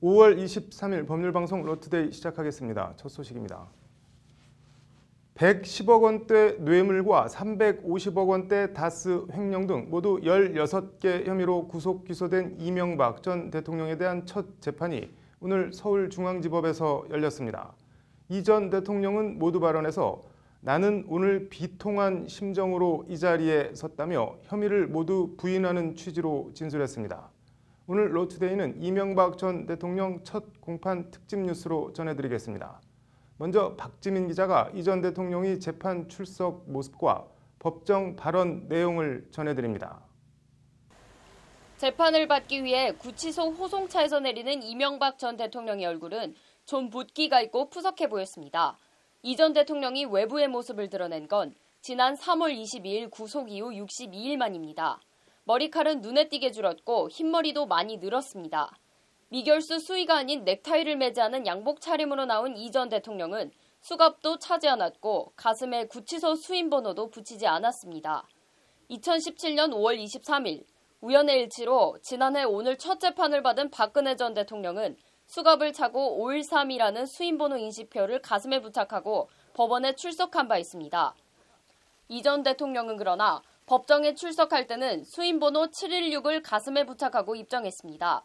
5월 23일 법률방송 로투데이 시작하겠습니다. 첫 소식입니다. 110억 원대 뇌물과 350억 원대 다스 횡령 등 모두 16개 혐의로 구속 기소된 이명박 전 대통령에 대한 첫 재판이 오늘 서울중앙지법에서 열렸습니다. 이 전 대통령은 모두 발언에서 나는 오늘 비통한 심정으로 이 자리에 섰다며 혐의를 모두 부인하는 취지로 진술했습니다. 오늘 로투데이는 이명박 전 대통령 첫 공판 특집 뉴스로 전해드리겠습니다. 먼저 박지민 기자가 이 전 대통령이 재판 출석 모습과 법정 발언 내용을 전해드립니다. 재판을 받기 위해 구치소 호송차에서 내리는 이명박 전 대통령의 얼굴은 좀 붓기가 있고 푸석해 보였습니다. 이 전 대통령이 외부의 모습을 드러낸 건 지난 3월 22일 구속 이후 62일 만입니다. 머리칼은 눈에 띄게 줄었고 흰머리도 많이 늘었습니다. 미결수 수의가 아닌 넥타이를 매지 않은 양복 차림으로 나온 이 전 대통령은 수갑도 차지 않았고 가슴에 구치소 수임번호도 붙이지 않았습니다. 2017년 5월 23일 우연의 일치로 지난해 오늘 첫 재판을 받은 박근혜 전 대통령은 수갑을 차고 513이라는 수임번호 인식표를 가슴에 부착하고 법원에 출석한 바 있습니다. 이 전 대통령은 그러나 법정에 출석할 때는 수임번호 716을 가슴에 부착하고 입정했습니다.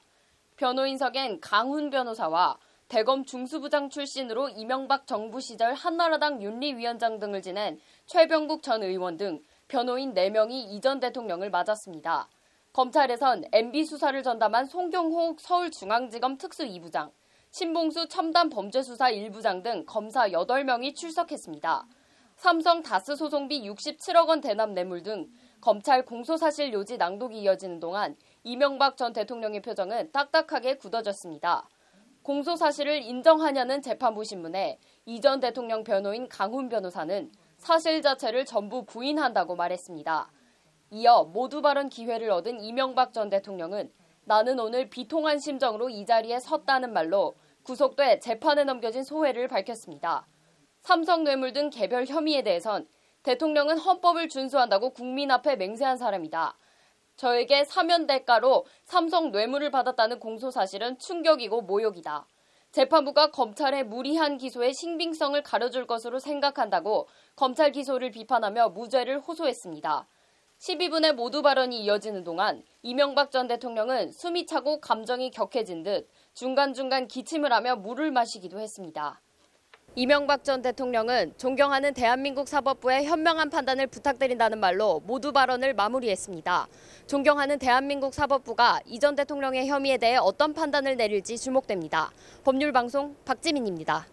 변호인석엔 강훈 변호사와 대검 중수부장 출신으로 이명박 정부 시절 한나라당 윤리위원장 등을 지낸 최병국 전 의원 등 변호인 4명이 이 전 대통령을 맞았습니다. 검찰에선 MB 수사를 전담한 송경호 서울중앙지검 특수 2부장, 신봉수 첨단범죄수사 1부장 등 검사 8명이 출석했습니다. 삼성 다스 소송비 67억 원 대납 뇌물 등 검찰 공소사실 요지 낭독이 이어지는 동안 이명박 전 대통령의 표정은 딱딱하게 굳어졌습니다. 공소사실을 인정하냐는 재판부 신문에 이 전 대통령 변호인 강훈 변호사는 사실 자체를 전부 부인한다고 말했습니다. 이어 모두 발언 기회를 얻은 이명박 전 대통령은 나는 오늘 비통한 심정으로 이 자리에 섰다는 말로 구속돼 재판에 넘겨진 소회를 밝혔습니다. 삼성 뇌물 등 개별 혐의에 대해선 대통령은 헌법을 준수한다고 국민 앞에 맹세한 사람이다. 저에게 사면 대가로 삼성 뇌물을 받았다는 공소사실은 충격이고 모욕이다. 재판부가 검찰의 무리한 기소의 신빙성을 가려줄 것으로 생각한다고 검찰 기소를 비판하며 무죄를 호소했습니다. 12분의 모두 발언이 이어지는 동안 이명박 전 대통령은 숨이 차고 감정이 격해진 듯 중간중간 기침을 하며 물을 마시기도 했습니다. 이명박 전 대통령은 존경하는 대한민국 사법부의 현명한 판단을 부탁드린다는 말로 모두 발언을 마무리했습니다. 존경하는 대한민국 사법부가 이 전 대통령의 혐의에 대해 어떤 판단을 내릴지 주목됩니다. 법률방송 박지민입니다.